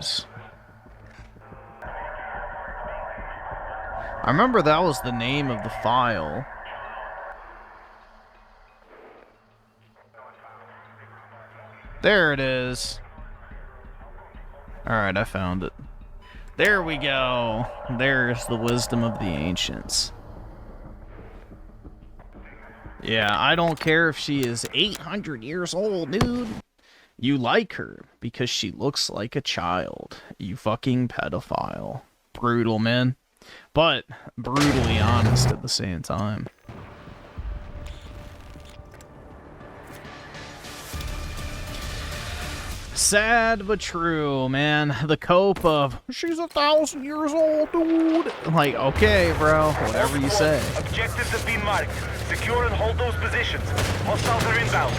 Jews. I remember that was the name of the file. There it is. Alright, I found it. There we go. There's the wisdom of the ancients. Yeah, I don't care if she is 800 years old, dude. You like her because she looks like a child. You fucking pedophile. Brutal, man. But brutally honest at the same time. Sad but true, man. The cope of, she's 1,000 years old, dude. I'm like, okay, bro, whatever you say. Objectives have been marked. Secure and hold those positions. Hostiles are inbound.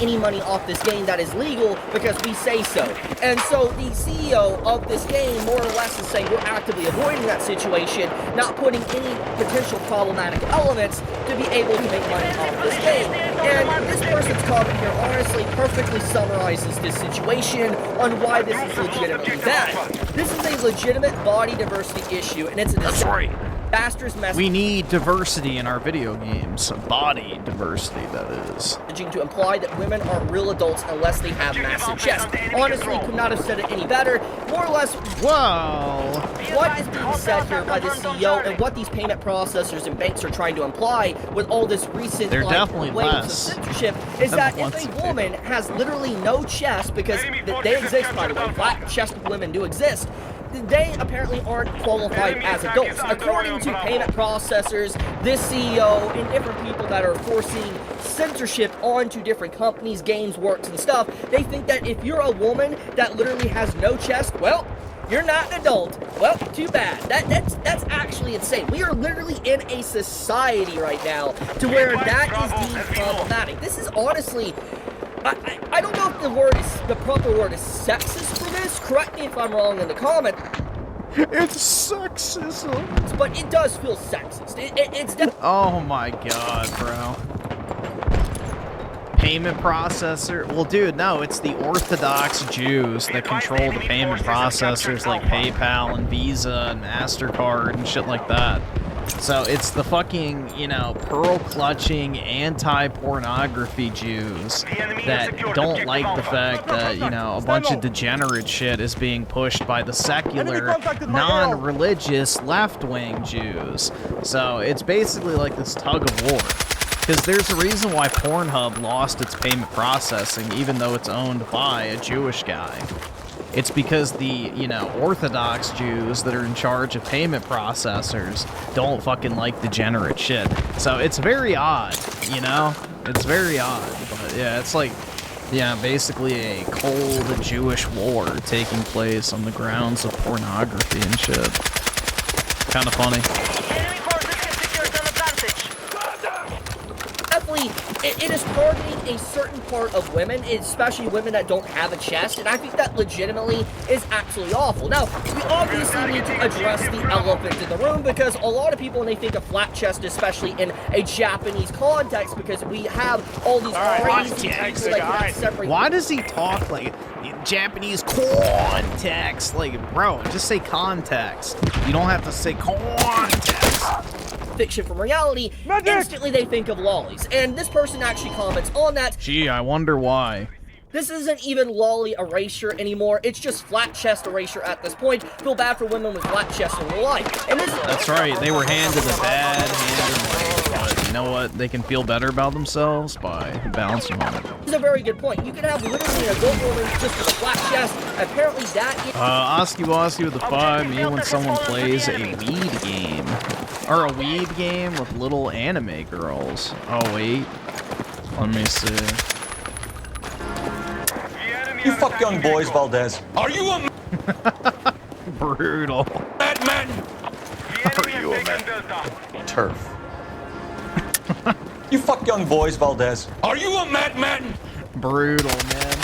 Any money off this game that is legal because we say so. And so the CEO of this game more or less is saying we're actively avoiding that situation, not putting any potential problematic elements to be able to make money off this game. And this person's comment here honestly perfectly summarizes this situation on why this is legitimately bad. This is a legitimate body diversity issue, and it's a disastrous message. We need diversity in our video games. Body diversity, that is. To imply that women aren't real adults unless they have massive chests. Honestly, could not have said it any better. More or less, whoa, what is being said here by the CEO and what these payment processors and banks are trying to imply with all this recent waves of censorship is that if a woman has literally no chest, because they exist, by the way, flat-chested women do exist, they apparently aren't qualified as adults. According to payment processors, this CEO, and different people that are forcing censorship onto different companies, games, works, and stuff, they think that if you're a woman that literally has no chest, well, you're not an adult. Well, too bad. That's actually insane. We are literally in a society right now to where that is deemed problematic. This is honestly... I don't know if the proper word is sexist for this. Correct me if I'm wrong in the comment. It's sexism. But it does feel sexist. It's oh my god, bro. Payment processor? Well, dude, no, it's the Orthodox Jews that control the payment processors like PayPal and Visa and MasterCard and shit like that. So it's the fucking, you know, pearl-clutching, anti-pornography Jews that don't like the fact that, you know, a bunch of degenerate shit is being pushed by the secular, non-religious, left-wing Jews. So it's basically like this tug of war. Because there's a reason why Pornhub lost its payment processing, even though it's owned by a Jewish guy. It's because the, you know, Orthodox Jews that are in charge of payment processors don't fucking like degenerate shit. So it's very odd, you know? It's very odd. But yeah, it's like, yeah, basically a cold Jewish war taking place on the grounds of pornography and shit. Kind of funny. It is targeting a certain part of women, especially women that don't have a chest, and I think that legitimately is absolutely awful. Now, we obviously need to address the elephant in the room, because a lot of people, when they think of flat chest, especially in a Japanese context, because we have all these crazy people that separate. Why does he talk like Japanese context? Like, bro, just say context. You don't have to say context. Fiction from reality, instantly they think of lollies. And this person actually comments on that. Gee, I wonder why. This isn't even lolly erasure anymore. It's just flat chest erasure at this point. Feel bad for women with flat chests in real life. And this That's right. They were handed a bad hand in life. But you know what? They can feel better about themselves by bouncing on it. This is a very good point. You can have literally an adult woman just with a flat chest. Apparently that is... Oski Woski with the 5. Me when someone plays a weed game. Or a weed game with little anime girls. Oh, wait. Let me see. You fuck young boys, Valdez. Are you a brutal madman? Are you a man? Turf. You fuck young boys, Valdez. Are you a madman? Brutal, man.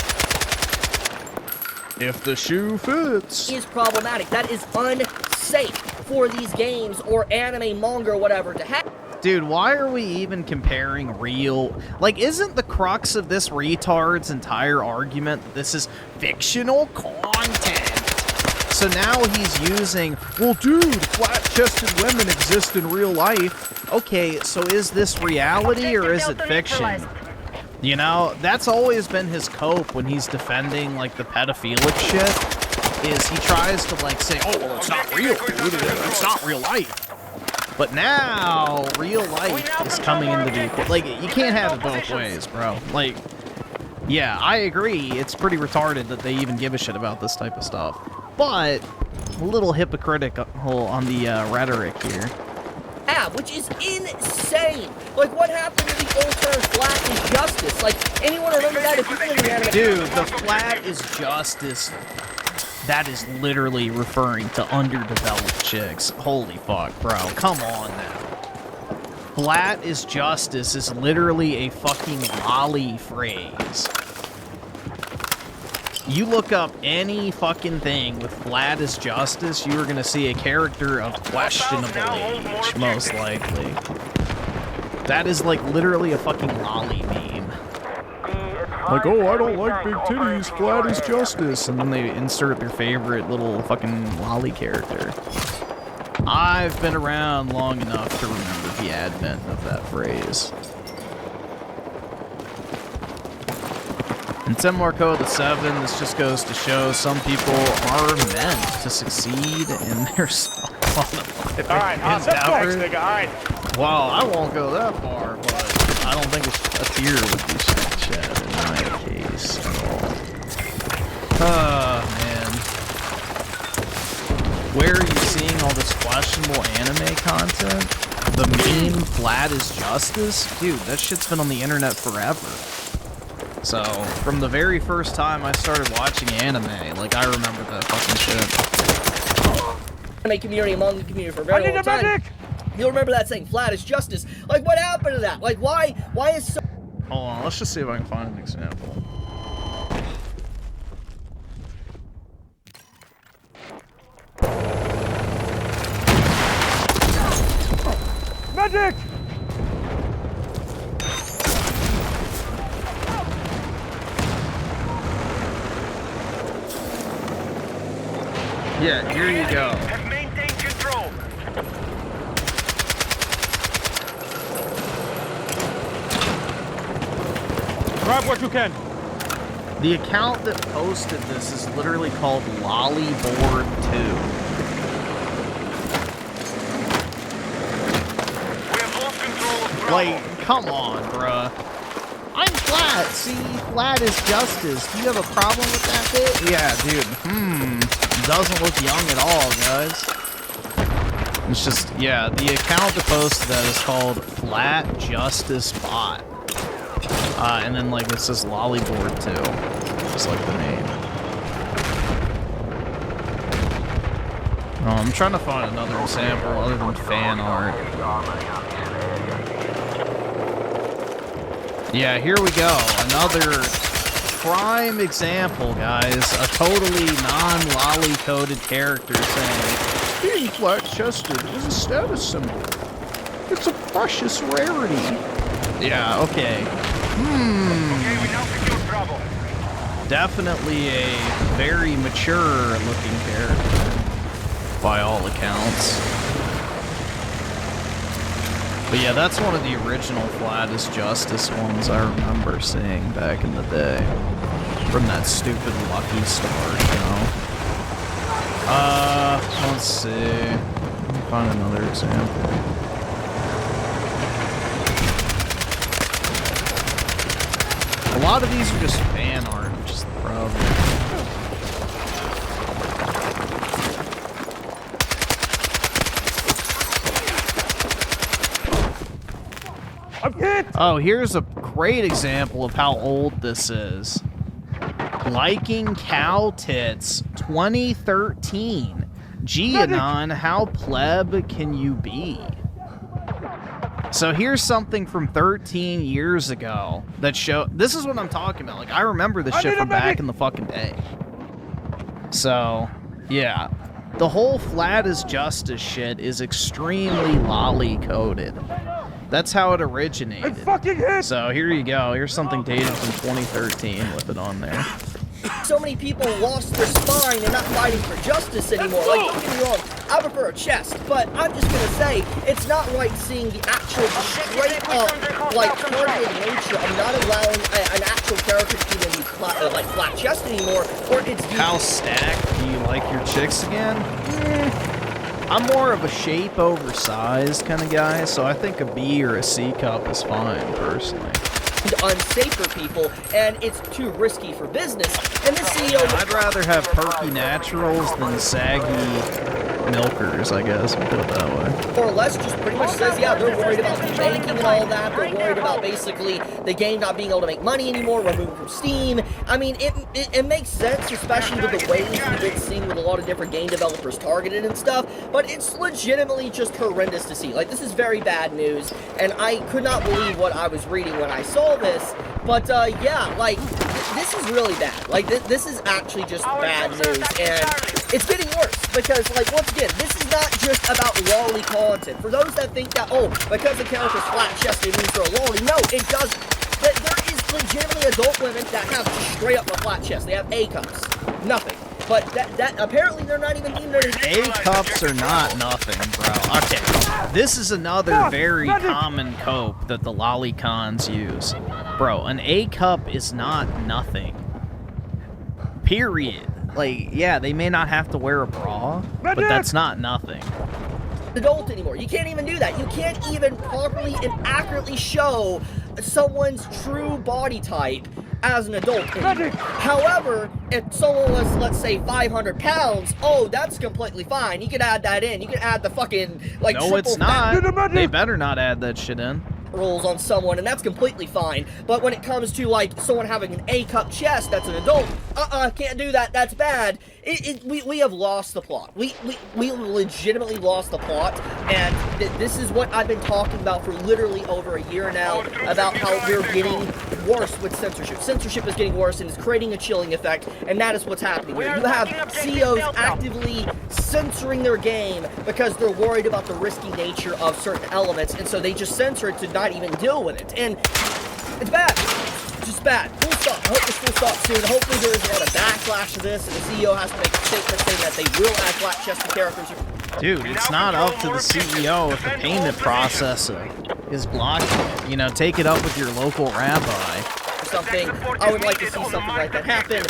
If the shoe fits. Is problematic. That is unsafe for these games or anime, manga, or whatever to happen. Dude, why are we even comparing real... Like, isn't the crux of this retard's entire argument that this is fictional content? So now he's using, well, dude, flat-chested women exist in real life. Okay, so is this reality or is it fiction? You know, that's always been his cope when he's defending, like, the pedophilic shit, is he tries to, like, say, oh, well, it's not real, dude, it's not real life. But now, real life is coming into the... Like, you can't have it both ways, bro. Like, yeah, I agree. It's pretty retarded that they even give a shit about this type of stuff. But, a little hypocritical on the rhetoric here. Yeah, which is insane. Like, what happened to the old term flat is justice? Like, anyone remember that? If people in the anime... Dude, the flat is justice... That is literally referring to underdeveloped chicks. Holy fuck, bro. Come on now. Flat is justice is literally a fucking lolly phrase. You look up any fucking thing with flat is justice, you are going to see a character of questionable age, most likely. That is like literally a fucking lolly meme. Like, oh, I don't like big titties, flat is justice. And then they insert their favorite little fucking lolly character. I've been around long enough to remember the advent of that phrase. In Marco the 7, this just goes to show some people are meant to succeed in their Alright, endeavor. nigga, alright. Wow, I won't go that far, but I don't think a tear would be shed in my case at all. Man. Where are you seeing all this questionable anime content? The meme flat is justice? Dude, that shit's been on the internet forever. So, from the very first time I started watching anime, like, I remember that fucking shit. Anime community, manga community for a very long time. You'll remember that saying, flat is justice. Like, what happened to that? Like, why is so... Hold on, let's just see if I can find an example. Medic! Yeah, here you go. Have maintained control. Grab what you can. The account that posted this is literally called Lollyboard2. We have lost control of Bravo. Like, come on, bruh. I'm flat. See, flat is justice. Do you have a problem with that bit? Yeah, dude. Doesn't look young at all, guys. It's just, yeah, the account that posted that is called Flat Justice Bot. And then, like, it says Lollyboard too. Just like the name. Oh, I'm trying to find another example other than fan art. Yeah, here we go. Another prime example, guys. A totally non-lolly-coded character saying, being flat-chested is a status symbol. It's a precious rarity. Yeah, okay. Okay, we now secure Bravo. Definitely a very mature-looking character, by all accounts. But yeah, that's one of the original Flat is Justice ones I remember seeing back in the day. From that stupid Lucky Star, you know? Let's see. Let me find another example. A lot of these are just fan art, which is the problem. Oh, here's a great example of how old this is. Liking Cow Tits 2013. Gianon, how pleb can you be? So here's something from 13 years ago that show. This is what I'm talking about. Like, I remember this shit from back in the fucking day. So, yeah. The whole flat is justice shit is extremely lolly-coded. That's how it originated. So here you go. Here's something dated from 2013 with it on there. So many people lost their spine and not fighting for justice anymore. Like, don't get me wrong, I prefer a chest, but I'm just gonna say, it's not right seeing the actual straight up, like, targeted nature of not allowing an actual character to even be flat chest anymore, or it's... How stacked? Do you like your chicks again? I'm more of a shape oversized kind of guy, so I think a B or a C cup is fine, personally. Unsafe for people, and it's too risky for business. And the CEO... I'd rather have perky naturals than saggy milkers, I guess, we'll put it that way. More or less just pretty much says, yeah, they're worried about the banking and all that. They're worried about basically the game not being able to make money anymore, removed from Steam. I mean, it makes sense, especially with the ways we've been seeing with a lot of different game developers targeted and stuff, but it's legitimately just horrendous to see. Like, this is very bad news, and I could not believe what I was reading when I saw this, but yeah, like, this is really bad. Like, this is actually just bad news, and it's getting worse, because, like, once again, this is not just about lolly content. For those that think that, oh, because the character's flat-chested means they're a lolly, no, it doesn't. But there is legitimately adult women that have just straight up a flat chest. They have A-cups. Nothing. But that apparently they're not even deemed as A-cups are not nothing, bro. Okay, this is another very common cope that the lolicons use. Bro, an A-cup is not nothing. Period. Like, yeah, they may not have to wear a bra, but that's not nothing. Adult anymore. You can't even do that. You can't even properly and accurately show someone's true body type as an adult anymore. However, if someone was, let's say, 500 pounds, oh, that's completely fine. You can add that in. You can add the fucking, like, no, it's not. They better not add that shit in. Rolls on someone, and that's completely fine. But when it comes to, like, someone having an A-cup chest that's an adult, can't do that, that's bad. We have lost the plot. We legitimately lost the plot, and this is what I've been talking about for literally over a year now, about how we're getting worse with censorship. Censorship is getting worse, and it's creating a chilling effect, and that is what's happening here. You have CEOs actively censoring their game because they're worried about the risky nature of certain elements, and so they just censor it to not even deal with it, and it's bad. It's just bad. Full stop. I hope this will stop soon. Hopefully there isn't a lot of backlash to this, and the CEO has to make a statement saying that they will add flat-chested characters. Dude, it's not up to the CEO if the payment processor is blocking it. You know, take it up with your local rabbi. Something. I would like to see something like that happen,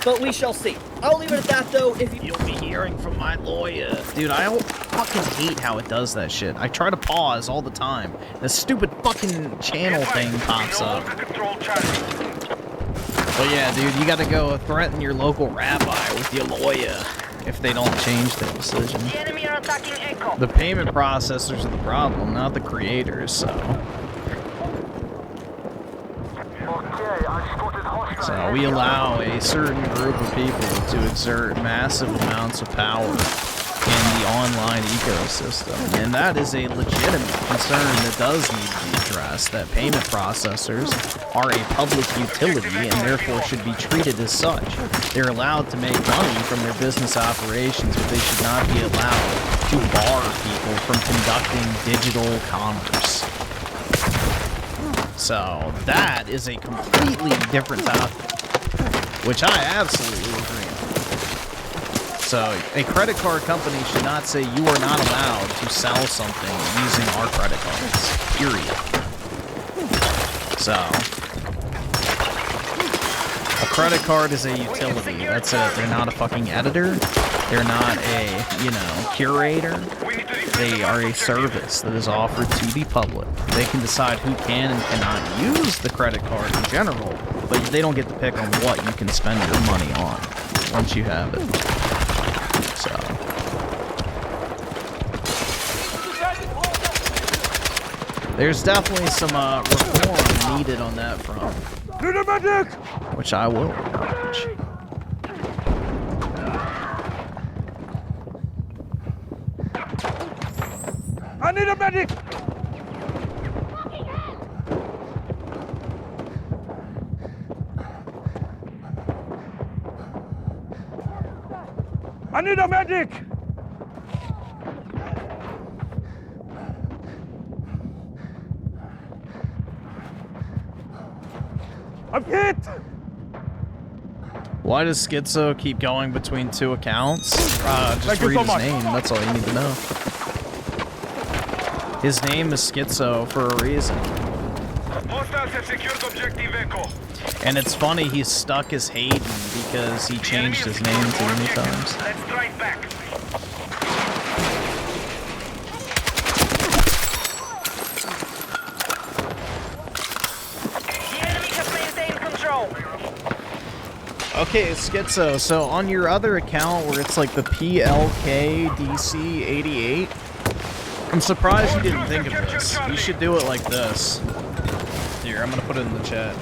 but we shall see. I'll leave it at that, though. If you'll be hearing from my lawyer. Dude, I fucking hate how it does that shit. I try to pause all the time. This stupid fucking channel thing pops up. But yeah, dude, you gotta go threaten your local rabbi with your lawyer if they don't change their decision. The payment processors are the problem, not the creators, so... So we allow a certain group of people to exert massive amounts of power in the online ecosystem, and that is a legitimate concern that does need to be addressed, that payment processors are a public utility and therefore should be treated as such. They're allowed to make money from their business operations, but they should not be allowed to bar people from conducting digital commerce. So that is a completely different topic, which I absolutely agree on. So a credit card company should not say you are not allowed to sell something using our credit cards, period. So a credit card is a utility, that's it. They're not a fucking editor. They're not a, you know, curator. They are a service that is offered to the public. They can decide who can and cannot use the credit card in general, but they don't get to pick on what you can spend your money on once you have it. So. There's definitely some reform needed on that front, which I will acknowledge. I need a medic! I need a medic! I'm hit! Why does Schizo keep going between 2 accounts? Just read his name, that's all you need to know. His name is Schizo for a reason. Hostiles have secured objective Echo. And it's funny he's stuck as Hayden because he changed his name too many times. Let's strike back. The enemy has maintained control. Okay, Schizo, so on your other account where it's like the PLKDC88, I'm surprised you didn't think of this. You should do it like this. Here, I'm gonna put it in the chat.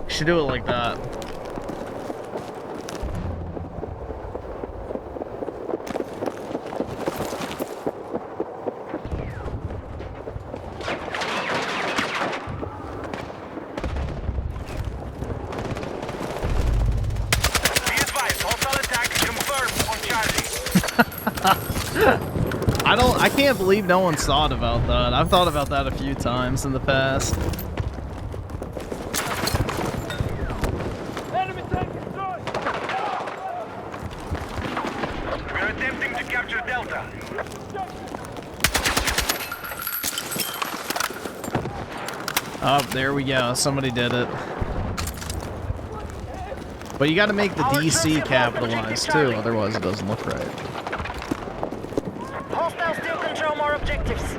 You should do it like that. I can't believe no one's thought about that. I've thought about that a few times in the past. Enemy tank destroyed! We're attempting to capture Delta. Oh, there we go. Somebody did it. But you gotta make the DC capitalized too, otherwise it doesn't look right. Hostiles still control more objectives.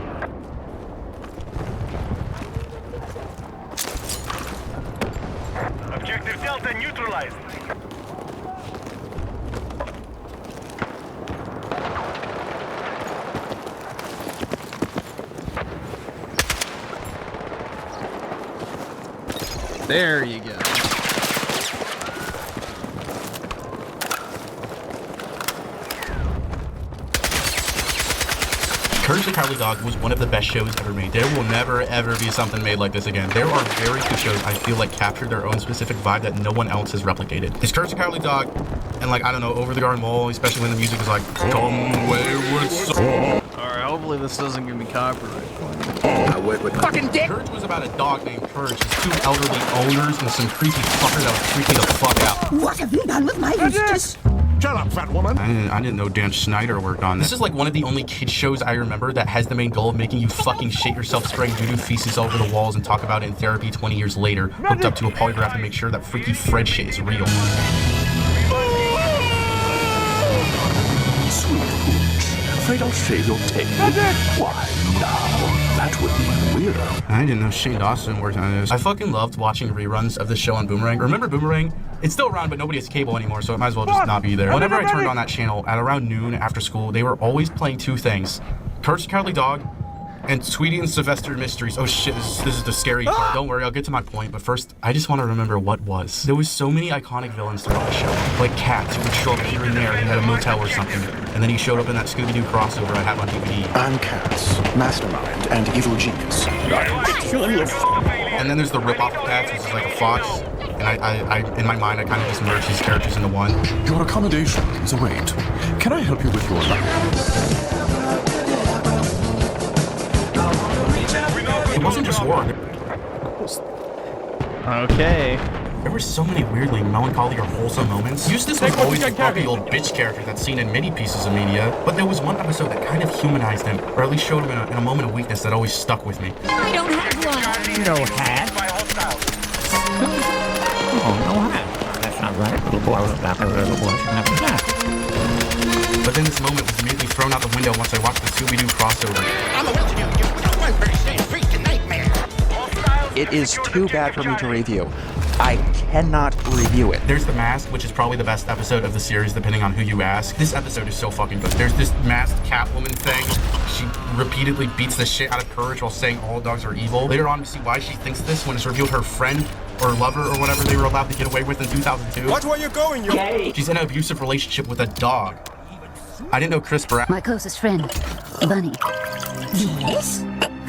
Objective Delta neutralized. There you go. Courage the Cowardly Dog was one of the best shows ever made. There will never, ever be something made like this again. There are very few shows I feel like captured their own specific vibe that no one else has replicated. It's Courage the Cowardly Dog and, like, I don't know, Over the Garden Wall, especially when the music is like, Come Wayward Soul. Alright, hopefully this doesn't give me copyright. Fucking dick! Courage was about a dog named Courage, his 2 elderly owners, and some creepy fucker that would freak me the fuck out. What have you done with my mistress? Shut up, fat woman! I didn't know Dan Schneider worked on this. This is like one of the only kid shows I remember that has the main goal of making you fucking shit yourself, spraying doo-doo feces all over the walls, and talk about it in therapy 20 years later, hooked up to a polygraph to make sure that freaky Fred shit is real. Sweet Hooch, afraid I'll shave your tail. Why, now, that would be weirder. I didn't know Shane Dawson worked on this. I fucking loved watching reruns of the show on Boomerang. Remember Boomerang? It's still around, but nobody has cable anymore, so it might as well just not be there. Whenever I turned on that channel at around noon after school, they were always playing 2 things. Courage the Cowardly Dog and Tweety and Sylvester Mysteries. Oh shit, this is the scary part. Don't worry, I'll get to my point, but first, I just want to remember what was. There was so many iconic villains throughout the show. Like Cats, who would show up here and there and had a motel or something. And then he showed up in that Scooby-Doo crossover I have on DVD. I'm Cats, mastermind and evil genius. And then there's the rip-off of Cats, which is like a fox. And I in my mind, I kind of just merged these characters into one. Your accommodations await. Can I help you with your life? It wasn't just war. Okay. There were so many weirdly melancholy or wholesome moments. Eustace was always the grumpy old bitch character that's seen in many pieces of media, but there was one episode that kind of humanized him, or at least showed him in a moment of weakness that always stuck with me. I don't have one. You don't have? Oh, no hat. That's not right. Little boy was not a little boy. But then this moment was immediately thrown out the window once I watched the Scooby-Doo crossover. I'm a nightmare. It is too bad for me to review. I cannot review it. There's The Mask, which is probably the best episode of the series, depending on who you ask. This episode is so fucking good. There's this masked Catwoman thing. She repeatedly beats the shit out of Courage while saying all dogs are evil. Later on, we see why she thinks this when it's revealed her friend or lover or whatever they were allowed to get away with in 2002. Watch where you're going, you gay! She's in an abusive relationship with a dog. I didn't know Chris Pratt. My closest friend, Bunny. Yes?